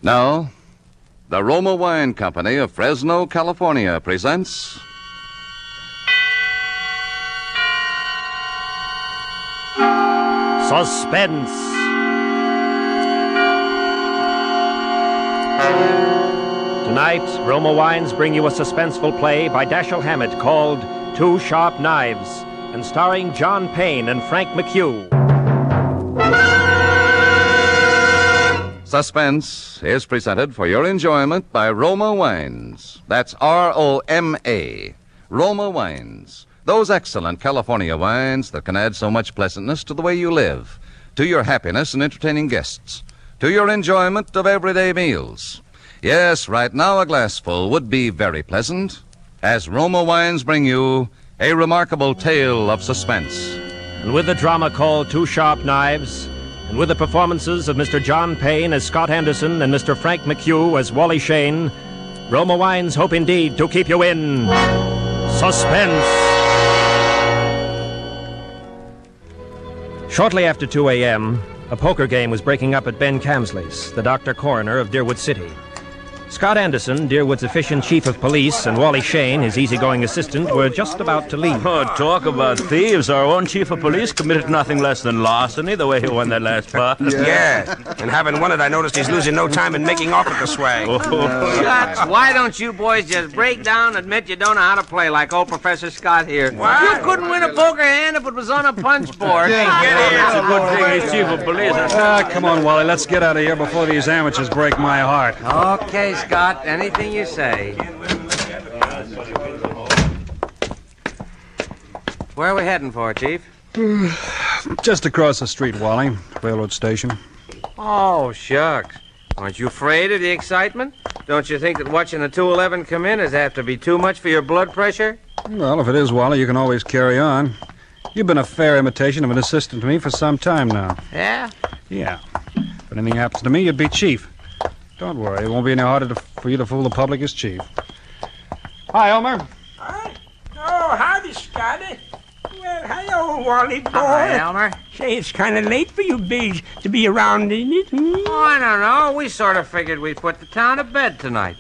Now, the Roma Wine Company of Fresno, California presents... Suspense. Tonight, Roma Wines bring you a suspenseful play by Dashiell Hammett called Two Sharp Knives, and starring John Payne and Frank McHugh. Suspense is presented for your enjoyment by Roma Wines. That's R-O-M-A. Roma Wines. Those excellent California wines that can add so much pleasantness to the way you live, to your happiness in entertaining guests, to your enjoyment of everyday meals. Yes, right now a glassful would be very pleasant, as Roma Wines bring you a remarkable tale of suspense. And with the drama called Two Sharp Knives, and with the performances of Mr. John Payne as Scott Henderson and Mr. Frank McHugh as Wally Shane, Roma Wines hope indeed to keep you in suspense. Shortly after 2 a.m., a poker game was breaking up at Ben Camsley's, the doctor coroner of Deerwood City. Scott Anderson, Deerwood's efficient chief of police, and Wally Shane, his easygoing assistant, were just about to leave. Oh, talk about thieves. Our own chief of police committed nothing less than larceny the way he won that last pot. Yeah. And having won it, I noticed he's losing no time in making off with the swag. Shucks, why don't you boys just break down and admit you don't know how to play like old Professor Scott here? What? You couldn't win a poker hand if it was on a punch board. It's a good thing he's chief of police. Come on, Wally. Let's get out of here before these amateurs break my heart. Okay, Scott, anything you say. Where are we heading for, Chief? Just across the street, Wally. Railroad station. Oh, shucks. Aren't you afraid of the excitement? Don't you think that watching the 211 come in is apt to be too much for your blood pressure? Well, if it is, Wally, you can always carry on. You've been a fair imitation of an assistant to me for some time now. Yeah? Yeah. If anything happens to me, you'd be chief. Don't worry, it won't be any harder for you to fool the public as chief. Hi, Elmer. Hi. Oh, howdy, Scotty. Well, hello, Wally boy. Hi, Elmer. Say, it's kind of late for you bigs to be around, isn't it? Oh, I don't know. We sort of figured we'd put the town to bed tonight.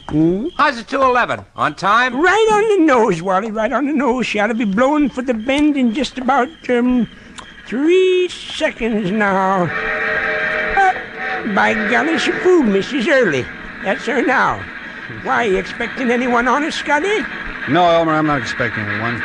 How's the 211? On time? Right on the nose, Wally, right on the nose. She ought to be blowing for the bend in just about, 3 seconds now. By golly, she fooled me. She's early. That's her now. Why, you expecting anyone on us, Scotty? No, Elmer, I'm not expecting anyone.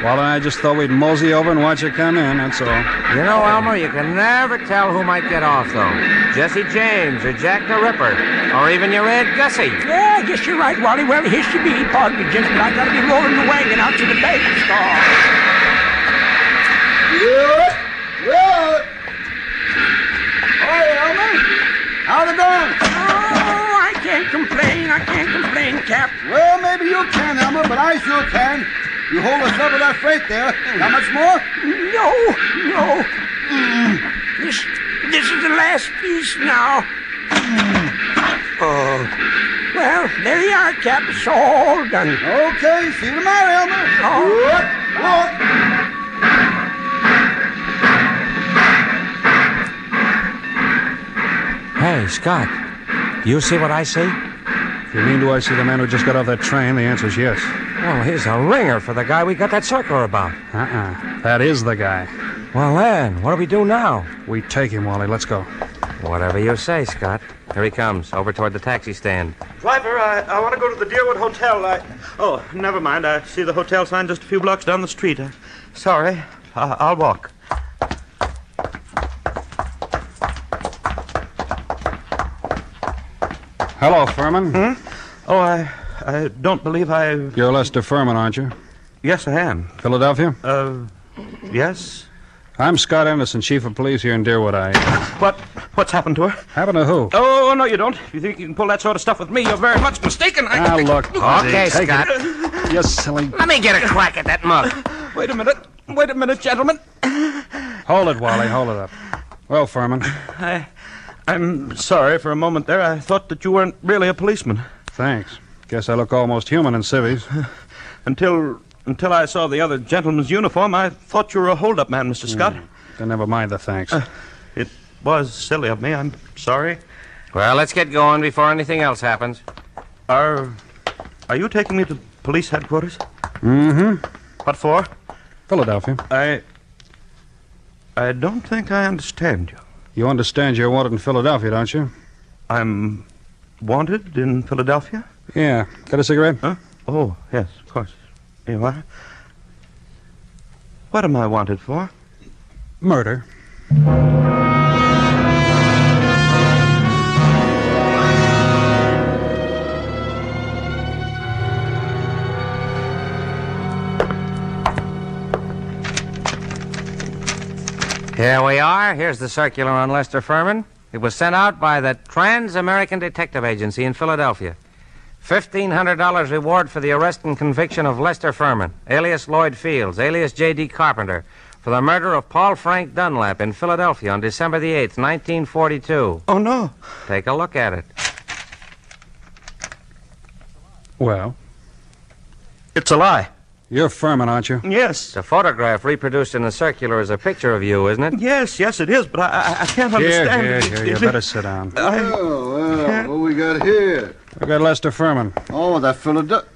Wally and I just thought we'd mosey over and watch her come in, that's all. You know, Elmer, you can never tell who might get off, though. Jesse James or Jack the Ripper, or even your Ed Gussie. Yeah, I guess you're right, Wally. Well, here she be. Pardon me, gents, but I gotta be rolling the wagon out to the bagel store. Hey, Elmer. How's it going? Oh, I can't complain, Cap. Well, maybe you can, Elmer, but I sure can. You hold us up with that freight there. How much more? No. This is the last piece now. Oh. Well, there you are, Cap. It's all done. Okay, see you tomorrow, Elmer. Look. Hey, Scott, do you see what I see? If you mean, do I see the man who just got off that train, the answer's yes. Well, he's a ringer for the guy we got that circular about. That is the guy. Well, then, what do we do now? We take him, Wally. Let's go. Whatever you say, Scott. Here he comes, over toward the taxi stand. Driver, I want to go to the Deerwood Hotel. Oh, never mind. I see the hotel sign just a few blocks down the street. Sorry. I'll walk. Hello, Furman. Oh, I don't believe I... You're Lester Furman, aren't you? Yes, I am. Philadelphia? Yes? I'm Scott Anderson, chief of police here in Deerwood. What's happened to her? Happened to who? Oh, no, you don't. If you think you can pull that sort of stuff with me, you're very much mistaken. Look. Okay, take Scott. It. You silly... Let me get a crack at that mug. Wait a minute, gentlemen. Hold it, Wally. Hold it up. Well, Furman. I'm sorry for a moment there. I thought that you weren't really a policeman. Thanks. Guess I look almost human in civvies. Until I saw the other gentleman's uniform, I thought you were a hold-up man, Mr. Scott. Then never mind the thanks. It was silly of me. I'm sorry. Well, let's get going before anything else happens. Are you taking me to police headquarters? Mm-hmm. What for? Philadelphia. I don't think I understand you. You understand you're wanted in Philadelphia, don't you? I'm wanted in Philadelphia? Yeah. Got a cigarette? Huh? Oh, yes, of course. Here you are. What am I wanted for? Murder. Here we are. Here's the circular on Lester Furman. It was sent out by the Trans-American Detective Agency in Philadelphia. $1,500 reward for the arrest and conviction of Lester Furman, alias Lloyd Fields, alias J.D. Carpenter, for the murder of Paul Frank Dunlap in Philadelphia on December the 8th, 1942. Oh, no. Take a look at it. Well, It's a lie. you're Furman, aren't you? Yes. The photograph reproduced in the circular is a picture of you, isn't it? Yes, it is, but I can't understand. Here. You better sit down. Well, what we got here? We got Lester Furman. Oh, that Philadelphia.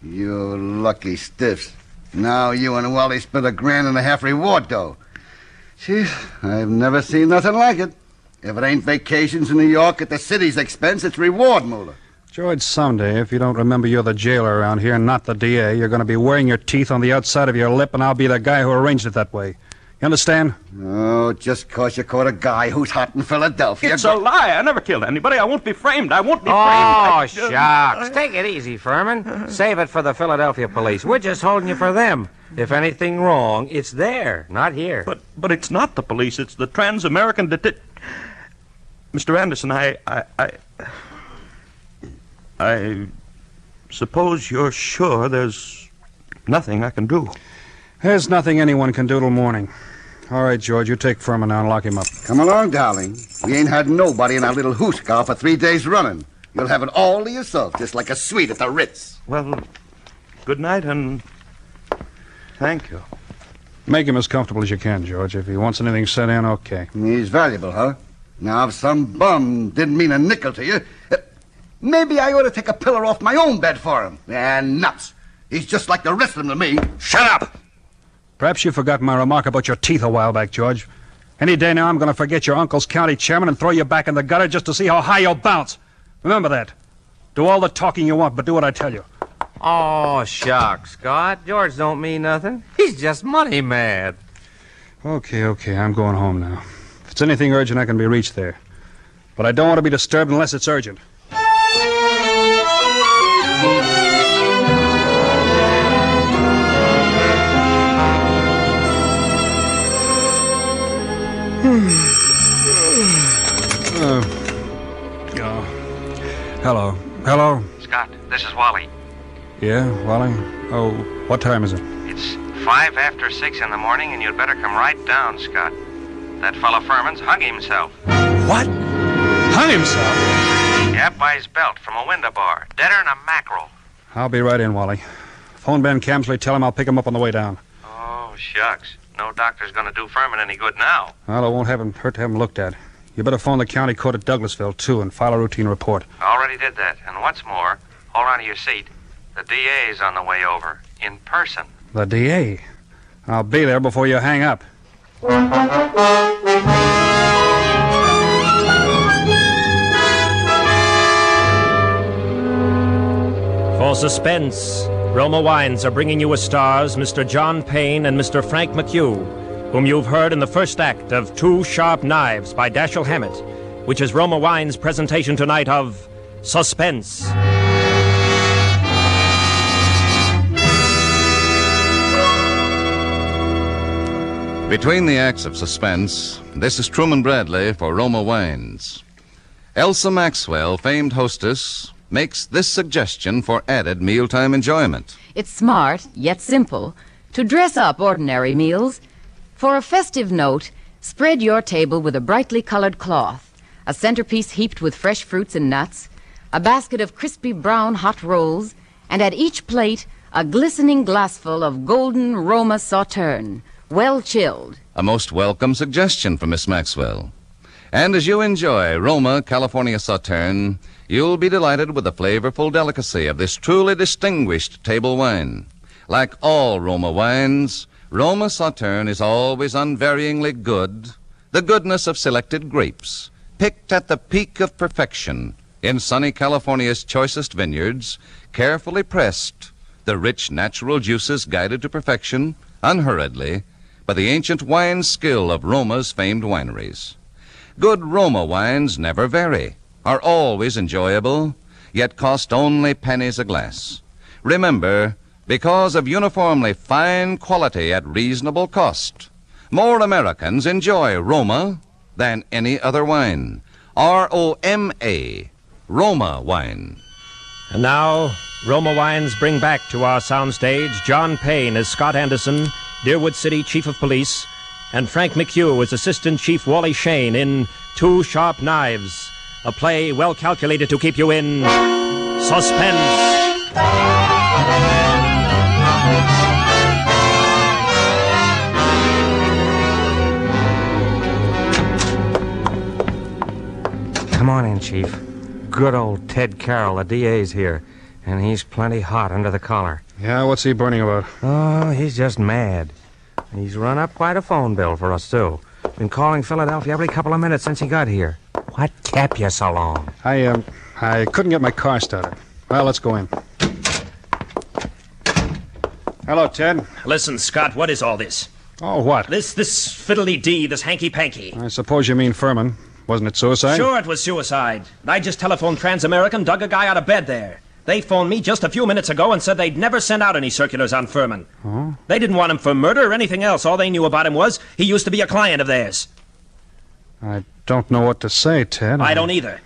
You lucky stiffs. Now you and Wally spent $1.50 reward, though. Jeez, I've never seen nothing like it. If it ain't vacations in New York at the city's expense, it's reward, Moolah. George, someday, if you don't remember you're the jailer around here, not the DA, you're going to be wearing your teeth on the outside of your lip, and I'll be the guy who arranged it that way. You understand? Oh, just 'cause you caught a guy who's hot in Philadelphia. It's a lie. I never killed anybody. I won't be framed. I won't be Oh, framed. shucks. Take it easy, Furman. Save it for the Philadelphia police. We're just holding you for them. If anything wrong, it's there, not here. But it's not the police. It's the Trans-American Detective. Mr. Anderson, I suppose you're sure there's nothing I can do. There's nothing anyone can do till morning. All right, George, you take Furman now and lock him up. Come along, darling. We ain't had nobody in our little hoosegow for 3 days running. You'll have it all to yourself, just like a suite at the Ritz. Well, good night and thank you. Make him as comfortable as you can, George. If he wants anything sent in, okay. He's valuable, huh? Now, if some bum didn't mean a nickel to you, maybe I ought to take a pillar off my own bed for him. And nuts. He's just like the rest of them to me. Shut up! Perhaps you forgot my remark about your teeth a while back, George. Any day now, I'm going to forget your uncle's county chairman and throw you back in the gutter just to see how high you'll bounce. Remember that. Do all the talking you want, but do what I tell you. Oh, shucks, Scott. George don't mean nothing. He's just money mad. Okay, I'm going home now. If it's anything urgent, I can be reached there. But I don't want to be disturbed unless it's urgent. Hello? Scott, this is Wally. Yeah, Wally? Oh, what time is it? It's 5 after 6 in the morning, and you'd better come right down, Scott. That fellow Furman's hung himself. What? Hung himself? Yep, by his belt from a window bar. Deader than a mackerel. I'll be right in, Wally. Phone Ben Camsley, tell him I'll pick him up on the way down. Oh, shucks. No doctor's gonna do Furman any good now. Well, it won't hurt to have him looked at. You better phone the county court at Douglasville, too, and file a routine report. Already did that. And what's more, hold on to your seat. The DA's on the way over. In person. The DA? I'll be there before you hang up. For Suspense, Roma Wines are bringing you as stars Mr. John Payne and Mr. Frank McHugh, whom you've heard in the first act of Two Sharp Knives by Dashiell Hammett, which is Roma Wines' presentation tonight of Suspense. Between the acts of Suspense, this is Truman Bradley for Roma Wines. Elsa Maxwell, famed hostess, makes this suggestion for added mealtime enjoyment. It's smart, yet simple, to dress up ordinary meals. For a festive note, spread your table with a brightly colored cloth, a centerpiece heaped with fresh fruits and nuts, a basket of crispy brown hot rolls, and at each plate, a glistening glassful of golden Roma Sauterne, well chilled. A most welcome suggestion from Miss Maxwell. And as you enjoy Roma California Sauterne, you'll be delighted with the flavorful delicacy of this truly distinguished table wine. Like all Roma wines, Roma Sauterne is always unvaryingly good, the goodness of selected grapes, picked at the peak of perfection in sunny California's choicest vineyards, carefully pressed, the rich natural juices guided to perfection, unhurriedly, by the ancient wine skill of Roma's famed wineries. Good Roma wines never vary, are always enjoyable, yet cost only pennies a glass. Remember, because of uniformly fine quality at reasonable cost, more Americans enjoy Roma than any other wine. R-O-M-A, Roma wine. And now, Roma Wines bring back to our soundstage John Payne as Scott Anderson, Deerwood City Chief of Police, and Frank McHugh as Assistant Chief Wally Shane in Two Sharp Knives, a play well calculated to keep you in suspense. Come on in, Chief. Good old Ted Carroll, the DA's here, and he's plenty hot under the collar. Yeah, what's he burning about? Oh, he's just mad. He's run up quite a phone bill for us, too. Been calling Philadelphia every couple of minutes since he got here. What kept you so long? I couldn't get my car started. Well, let's go in. Hello, Ted. Listen, Scott, what is all this? Oh, what? This fiddly-dee, this hanky-panky. I suppose you mean Furman. Wasn't it suicide? Sure, it was suicide. I just telephoned Transamerican, dug a guy out of bed there. They phoned me just a few minutes ago and said they'd never sent out any circulars on Furman. Oh? They didn't want him for murder or anything else. All they knew about him was he used to be a client of theirs. I don't know what to say, Ted. I don't either.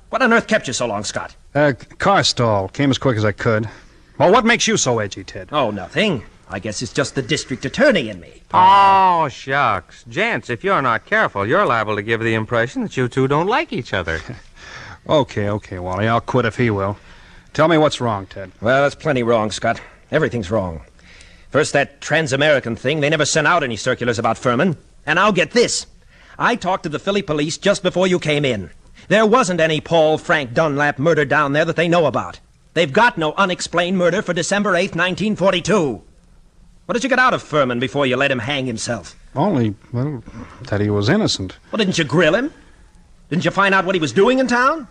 What on earth kept you so long, Scott? Car stall. Came as quick as I could. Well, what makes you so edgy, Ted? Oh, nothing. I guess it's just the district attorney in me. Oh, shucks. Gents, if you're not careful, you're liable to give the impression that you two don't like each other. Okay, Wally. I'll quit if he will. Tell me what's wrong, Ted. Well, that's plenty wrong, Scott. Everything's wrong. First, that Transamerican thing. They never sent out any circulars about Furman. And now get this. I talked to the Philly police just before you came in. There wasn't any Paul Frank Dunlap murder down there that they know about. They've got no unexplained murder for December 8th, 1942. What did you get out of Furman before you let him hang himself? Only, well, that he was innocent. Well, didn't you grill him? Didn't you find out what he was doing in town?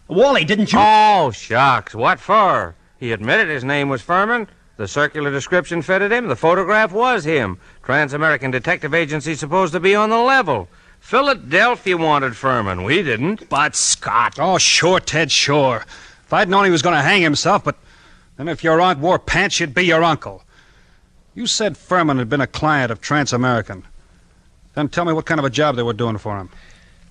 Wally, didn't you? Oh, shucks. What for? He admitted his name was Furman. The circular description fitted him. The photograph was him. Transamerican Detective Agency supposed to be on the level. Philadelphia wanted Furman. We didn't. But, Scott... Oh, sure, Ted, sure. If I'd known he was going to hang himself, but then if your aunt wore pants, she'd be your uncle. You said Furman had been a client of Transamerican. Then tell me what kind of a job they were doing for him.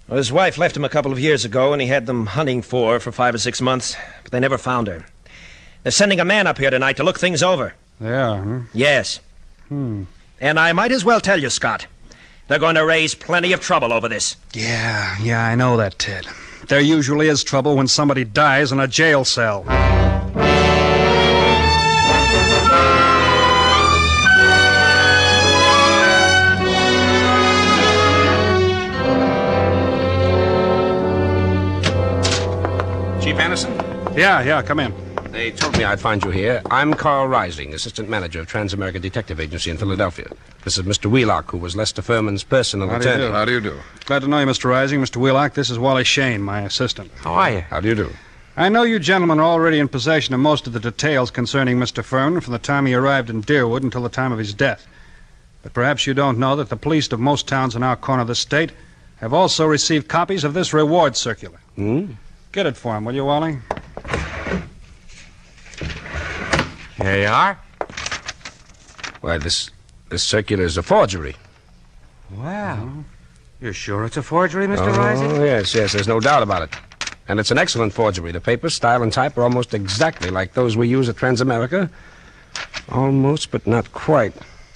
Well, his wife left him a couple of years ago, and he had them hunting for 5 or 6 months, but they never found her. They're sending a man up here tonight to look things over. They are, huh? Yes. And I might as well tell you, Scott, they're going to raise plenty of trouble over this. Yeah, I know that, Ted. There usually is trouble when somebody dies in a jail cell. Chief Anderson? Yeah, come in. They told me I'd find you here. I'm Carl Rising, Assistant Manager of Transamerican Detective Agency in Philadelphia. This is Mr. Wheelock, who was Lester Furman's personal attorney. How do you do? Glad to know you, Mr. Rising. Mr. Wheelock, this is Wally Shane, my assistant. How are you? How do you do? I know you gentlemen are already in possession of most of the details concerning Mr. Furman from the time he arrived in Deerwood until the time of his death. But perhaps you don't know that the police of most towns in our corner of the state have also received copies of this reward circular. Get it for him, will you, Wally? Here you are. Why, this circular is a forgery. Wow. You're sure it's a forgery, Mr. Rising? Oh, yes, there's no doubt about it. And it's an excellent forgery. The paper, style, and type are almost exactly like those we use at Transamerica. Almost, but not quite.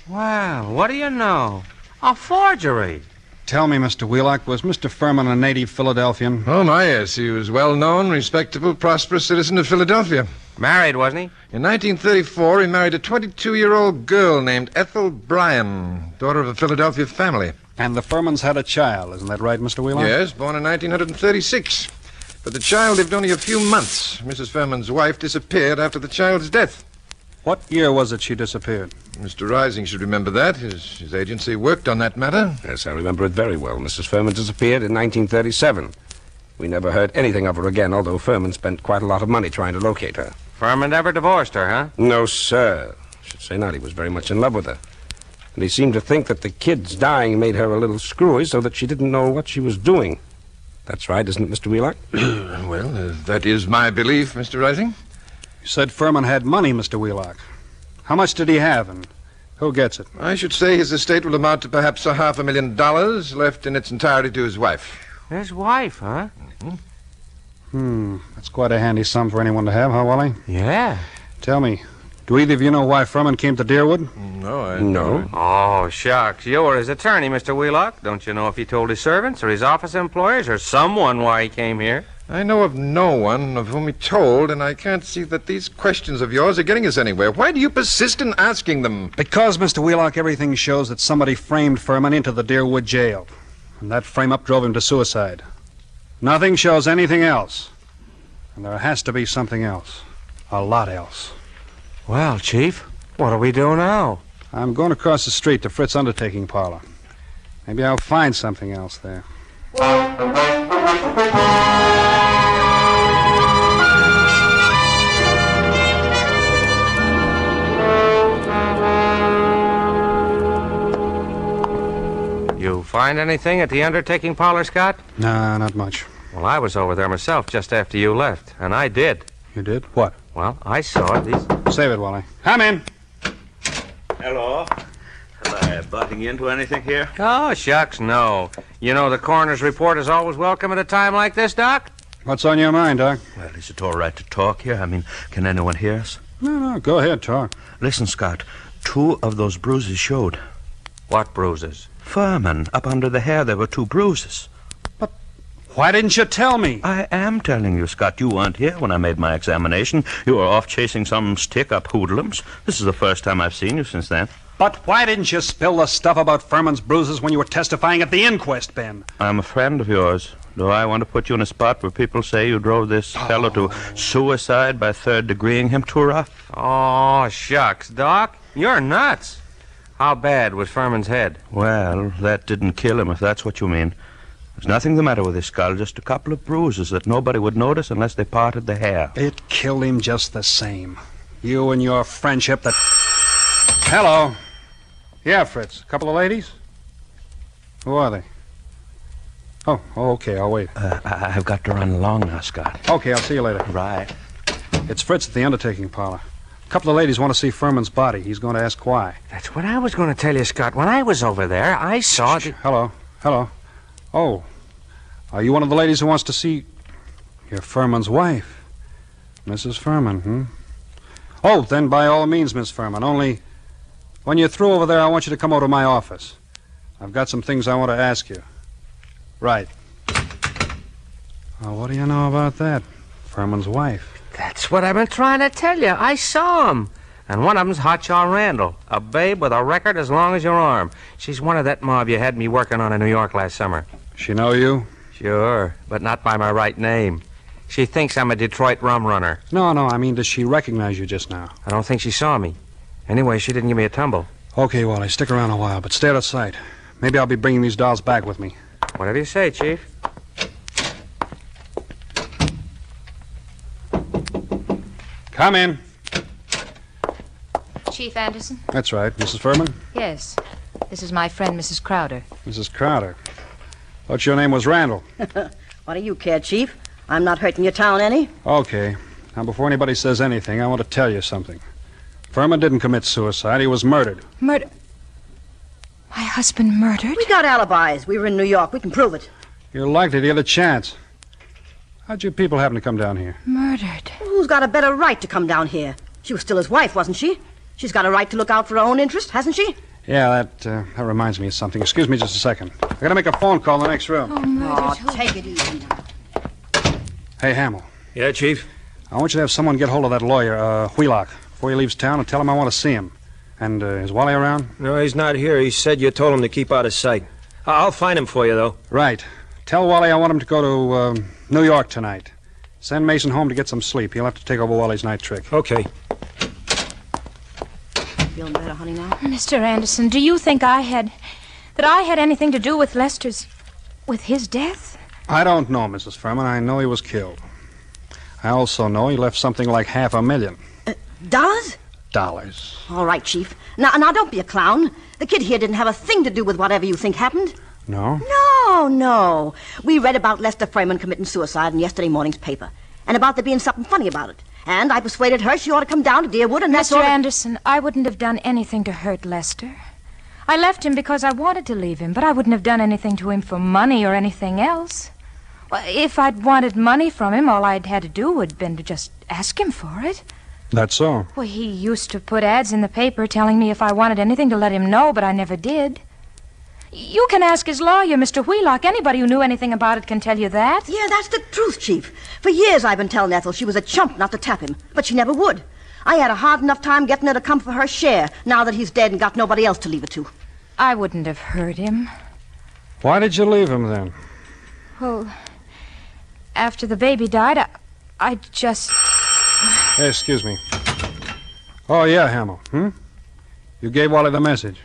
Wow, what do you know? A forgery. Tell me, Mr. Wheelock, was Mr. Furman a native Philadelphian? Oh, my, yes. He was well-known, respectable, prosperous citizen of Philadelphia. Married, wasn't he? In 1934, he married a 22-year-old girl named Ethel Bryan, daughter of a Philadelphia family. And the Furmans had a child, isn't that right, Mr. Wheelock? Yes, born in 1936. But the child lived only a few months. Mrs. Furman's wife disappeared after the child's death. What year was it she disappeared? Mr. Rising should remember that. His agency worked on that matter. Yes, I remember it very well. Mrs. Furman disappeared in 1937. We never heard anything of her again, although Furman spent quite a lot of money trying to locate her. Furman never divorced her, huh? No, sir. I should say not. He was very much in love with her. And he seemed to think that the kid's dying made her a little screwy so that she didn't know what she was doing. That's right, isn't it, Mr. Wheelock? Well, that is my belief, Mr. Rising. You said Furman had money, Mr. Wheelock. How much did he have, and who gets it? I should say his estate will amount to perhaps $500,000 left in its entirety to his wife. His wife, huh? That's quite a handy sum for anyone to have, huh, Wally? Yeah. Tell me, do either of you know why Furman came to Deerwood? No. Oh, shucks. You were his attorney, Mr. Wheelock. Don't you know if he told his servants or his office employees or someone why he came here? I know of no one of whom he told, and I can't see that these questions of yours are getting us anywhere. Why do you persist in asking them? Because, Mr. Wheelock, everything shows that somebody framed Furman into the Deerwood jail. And that frame-up drove him to suicide. Nothing shows anything else. And there has to be something else. A lot else. Well, Chief, what do we do now? I'm going across the street to Fritz's undertaking parlor. Maybe I'll find something else there. You find anything at the undertaking parlor, Scott? Nah, not much. Well, I was over there myself just after you left, and I did. You did? What? Well, I saw these. Save it, Wally. Come in. Hello. Am I butting into anything here? Oh, shucks, no. You know the coroner's report is always welcome at a time like this, Doc? What's on your mind, Doc? Well, is it all right to talk here? I mean, can anyone hear us? No, go ahead, talk. Listen, Scott, 2 of those bruises showed. What bruises? Furman, up under the hair, there were 2 bruises. Why didn't you tell me? I am telling you, Scott. You weren't here when I made my examination. You were off chasing some stick-up hoodlums. This is the first time I've seen you since then. But why didn't you spill the stuff about Furman's bruises when you were testifying at the inquest, Ben? I'm a friend of yours. Do I want to put you in a spot where people say you drove this fellow to suicide by third-degreeing him too rough? Oh, shucks, Doc. You're nuts. How bad was Furman's head? Well, that didn't kill him, if that's what you mean. There's nothing the matter with his skull, just a couple of bruises that nobody would notice unless they parted the hair. It killed him just the same. You and your friendship that... Hello. Yeah, Fritz. A couple of ladies? Who are they? Oh, okay, I'll wait. I've got to run along now, Scott. Okay, I'll see you later. Right. It's Fritz at the undertaking parlor. A couple of ladies want to see Furman's body. He's going to ask why. That's what I was going to tell you, Scott. When I was over there, I saw... Hello. Oh, are you one of the ladies who wants to see... You're Furman's wife. Mrs. Furman, Oh, then by all means, Miss Furman. Only, when you're through over there, I want you to come over to my office. I've got some things I want to ask you. Right. Well, what do you know about that? Furman's wife. That's what I've been trying to tell you. I saw him. And one of them's Hotshot Randall, a babe with a record as long as your arm. She's one of that mob you had me working on in New York last summer. She know you? Sure, but not by my right name. She thinks I'm a Detroit rum runner. No, I mean, does she recognize you just now? I don't think she saw me. Anyway, she didn't give me a tumble. Okay, Wally, stick around a while, but stay out of sight. Maybe I'll be bringing these dolls back with me. Whatever you say, Chief. Come in. Chief Anderson? That's right. Mrs. Furman? Yes. This is my friend, Mrs. Crowder. Mrs. Crowder. Thought your name was Randall. What do you care, Chief? I'm not hurting your town any. Okay. Now, before anybody says anything, I want to tell you something. Furman didn't commit suicide. He was murdered. Murder? My husband murdered? We got alibis. We were in New York. We can prove it. You're likely to get a chance. How'd you people happen to come down here? Murdered. Who's got a better right to come down here? She was still his wife, wasn't she? She's got a right to look out for her own interest, hasn't she? Yeah, that reminds me of something. Excuse me just a second. I gotta make a phone call in the next room. Oh, murdered. Oh, take it easy now. Hey, Hamill. Yeah, Chief? I want you to have someone get hold of that lawyer, Wheelock, before he leaves town and tell him I want to see him. And is Wally around? No, he's not here. He said you told him to keep out of sight. I'll find him for you, though. Right. Tell Wally I want him to go to New York tonight. Send Mason home to get some sleep. He'll have to take over Wally's night trick. Okay. Feeling better, honey, now? Mr. Anderson, do you think I had anything to do with with his death? I don't know, Mrs. Furman. I know he was killed. I also know he left something like $500,000. Dollars? Dollars. All right, Chief. Now, don't be a clown. The kid here didn't have a thing to do with whatever you think happened. No? No. We read about Lester Furman committing suicide in yesterday morning's paper, and about there being something funny about it. And I persuaded her she ought to come down to Deerwood, and that's all. Mr. Anderson, I wouldn't have done anything to hurt Lester. I left him because I wanted to leave him, but I wouldn't have done anything to him for money or anything else. Well, if I'd wanted money from him, all I'd had to do would have been to just ask him for it. That's so. Well, he used to put ads in the paper telling me if I wanted anything to let him know, but I never did. You can ask his lawyer, Mr. Wheelock. Anybody who knew anything about it can tell you that. Yeah, that's the truth, Chief. For years I've been telling Ethel she was a chump not to tap him, but she never would. I had a hard enough time getting her to come for her share, now that he's dead and got nobody else to leave it to. I wouldn't have hurt him. Why did you leave him then? Well, after the baby died, I just... Hey, excuse me. Oh, yeah, Hamill. You gave Wally the message.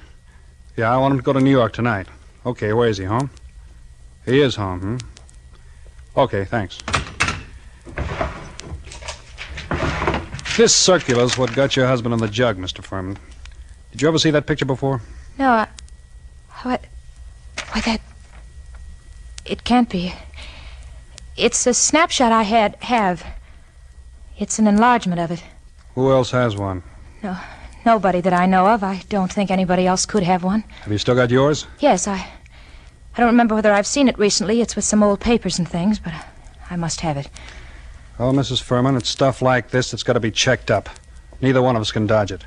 Yeah, I want him to go to New York tonight. Okay, where is he, home? He is home, Okay, thanks. This circular's what got your husband in the jug, Mr. Furman. Did you ever see that picture before? No, Why, that... It can't be. It's a snapshot I have. It's an enlargement of it. Who else has one? No, nobody that I know of. I don't think anybody else could have one. Have you still got yours? Yes, I don't remember whether I've seen it recently. It's with some old papers and things, but I must have it. Oh, Mrs. Furman, it's stuff like this that's got to be checked up. Neither one of us can dodge it.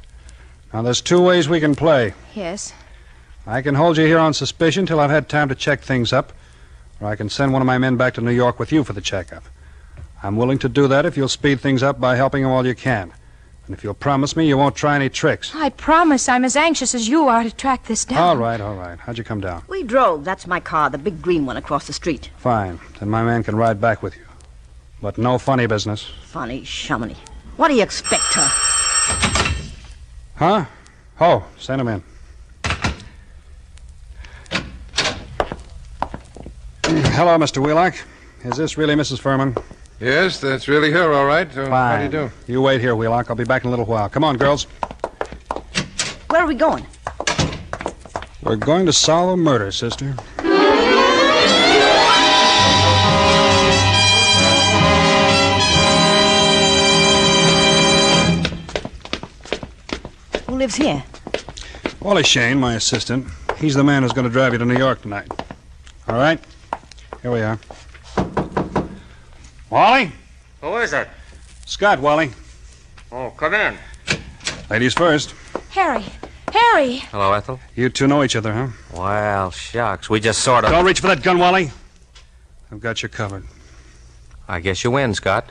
Now, there's two ways we can play. Yes. I can hold you here on suspicion till I've had time to check things up, or I can send one of my men back to New York with you for the checkup. I'm willing to do that if you'll speed things up by helping him all you can. And if you'll promise me you won't try any tricks. I promise. I'm as anxious as you are to track this down. All right. How'd you come down? We drove. That's my car, the big green one across the street. Fine. Then my man can ride back with you. But no funny business. Funny shumminy. What do you expect, her? Huh? Oh, send him in. Hello, Mr. Wheelock. Is this really Mrs. Furman? Yes, that's really her, all right. How do you do? You wait here, Wheelock. I'll be back in a little while. Come on, girls. Where are we going? We're going to solve a murder, sister. Who lives here? Wally Shane, my assistant. He's the man who's going to drive you to New York tonight. All right? Here we are. Wally? Who is it? Scott, Wally. Oh, come in. Ladies first. Harry! Hello, Ethel. You two know each other, huh? Well, shucks. We just sort of... Don't reach for that gun, Wally. I've got you covered. I guess you win, Scott.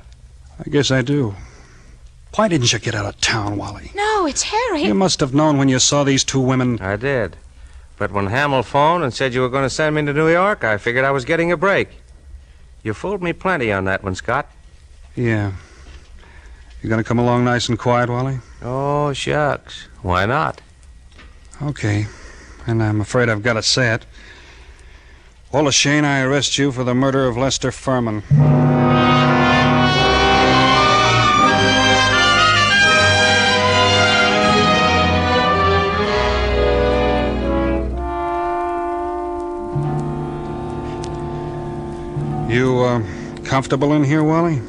I guess I do. Why didn't you get out of town, Wally? No, it's Harry. You must have known when you saw these two women. I did. But when Hamill phoned and said you were going to send me to New York, I figured I was getting a break. You fooled me plenty on that one, Scott. Yeah. You gonna come along nice and quiet, Wally? Oh, shucks. Why not? Okay. And I'm afraid I've got to say it. Wally Shane, I arrest you for the murder of Lester Furman. You, comfortable in here, Wally?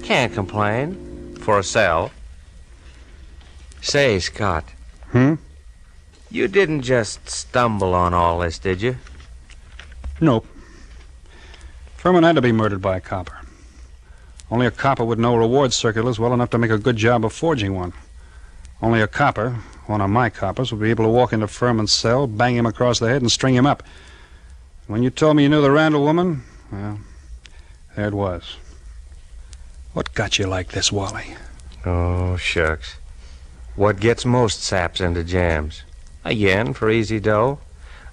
Can't complain. For a cell. Say, Scott. You didn't just stumble on all this, did you? Nope. Furman had to be murdered by a copper. Only a copper would know reward circulars well enough to make a good job of forging one. Only a copper, one of my coppers, would be able to walk into Furman's cell, bang him across the head, and string him up. When you told me you knew the Randall woman, well, there it was. What got you like this, Wally? Oh, shucks. What gets most saps into jams? A yen for easy dough.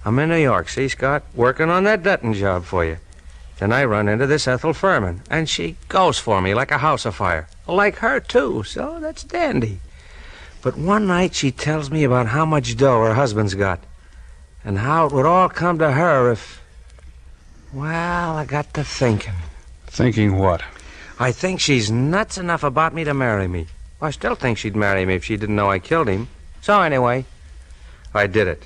I'm in New York, see, Scott? Working on that Dutton job for you. Then I run into this Ethel Furman, and she goes for me like a house afire. Like her, too, so that's dandy. But one night she tells me about how much dough her husband's got, and how it would all come to her if... Well, I got to thinking. Thinking what? I think she's nuts enough about me to marry me. I still think she'd marry me if she didn't know I killed him. So anyway, I did it.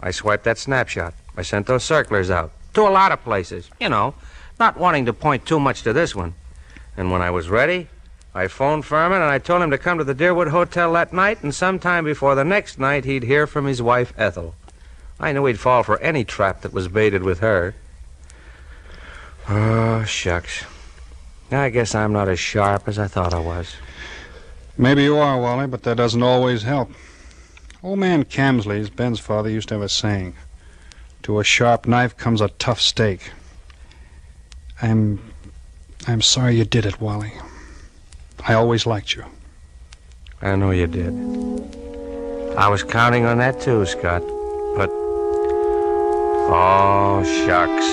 I swiped that snapshot. I sent those circulars out to a lot of places, you know, not wanting to point too much to this one. And when I was ready, I phoned Furman and I told him to come to the Deerwood Hotel that night, and sometime before the next night he'd hear from his wife, Ethel. I knew he'd fall for any trap that was baited with her. Oh, shucks. I guess I'm not as sharp as I thought I was. Maybe you are, Wally, but that doesn't always help. Old man Camsley's, Ben's father, used to have a saying. To a sharp knife comes a tough steak. I'm sorry you did it, Wally. I always liked you. I know you did. I was counting on that too, Scott. But... oh, shucks.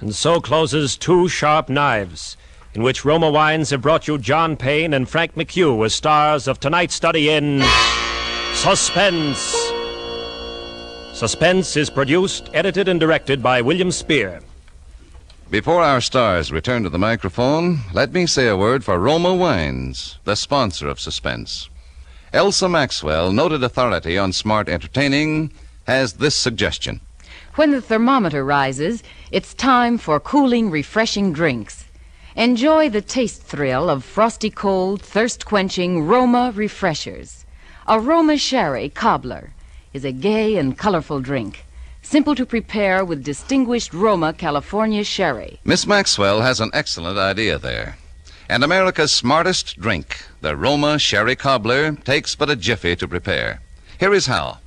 And so closes Two Sharp Knives, in which Roma Wines have brought you John Payne and Frank McHugh as stars of tonight's study in Suspense. Suspense is produced, edited, and directed by William Spear. Before our stars return to the microphone, let me say a word for Roma Wines, the sponsor of Suspense. Elsa Maxwell, noted authority on smart entertaining, has this suggestion. When the thermometer rises, it's time for cooling, refreshing drinks. Enjoy the taste thrill of frosty cold, thirst-quenching Roma refreshers. A Roma Sherry Cobbler is a gay and colorful drink, simple to prepare with distinguished Roma California Sherry. Miss Maxwell has an excellent idea there. And America's smartest drink, the Roma Sherry Cobbler, takes but a jiffy to prepare. Here is how.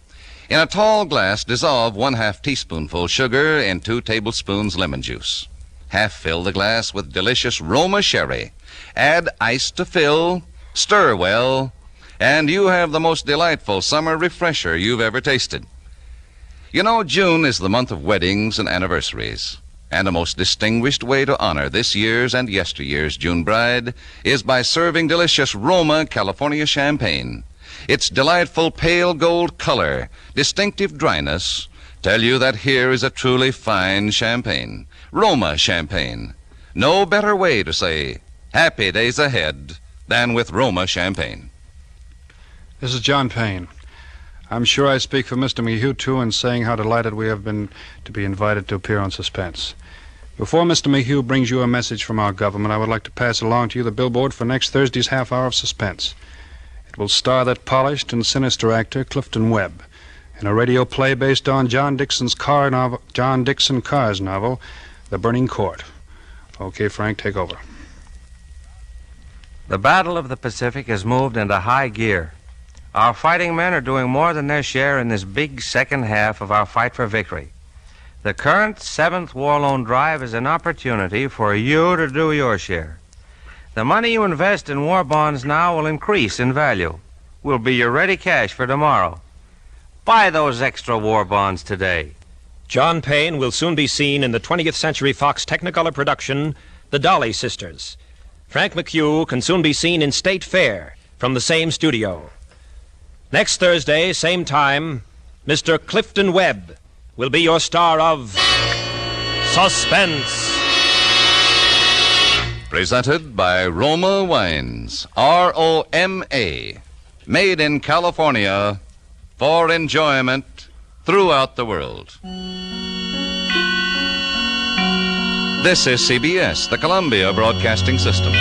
In a tall glass, dissolve 1/2 teaspoonful sugar in 2 tablespoons lemon juice. Half fill the glass with delicious Roma Sherry. Add ice to fill, stir well, and you have the most delightful summer refresher you've ever tasted. You know, June is the month of weddings and anniversaries, and a most distinguished way to honor this year's and yesteryear's June bride is by serving delicious Roma California champagne. Its delightful pale gold color, distinctive dryness, tell you that here is a truly fine champagne. Roma champagne. No better way to say happy days ahead than with Roma champagne. This is John Payne. I'm sure I speak for Mr. McHugh, too, in saying how delighted we have been to be invited to appear on Suspense. Before Mr. McHugh brings you a message from our government, I would like to pass along to you the billboard for next Thursday's half hour of Suspense. It will star that polished and sinister actor, Clifton Webb, in a radio play based on John Dixon Carr's novel, The Burning Court. Okay, Frank, take over. The Battle of the Pacific has moved into high gear. Our fighting men are doing more than their share in this big second half of our fight for victory. The current 7th War Loan Drive is an opportunity for you to do your share. The money you invest in war bonds now will increase in value. Will be your ready cash for tomorrow. Buy those extra war bonds today. John Payne will soon be seen in the 20th Century Fox Technicolor production, The Dolly Sisters. Frank McHugh can soon be seen in State Fair from the same studio. Next Thursday, same time, Mr. Clifton Webb will be your star of Suspense. Presented by Roma Wines, R-O-M-A, made in California for enjoyment throughout the world. This is CBS, the Columbia Broadcasting System.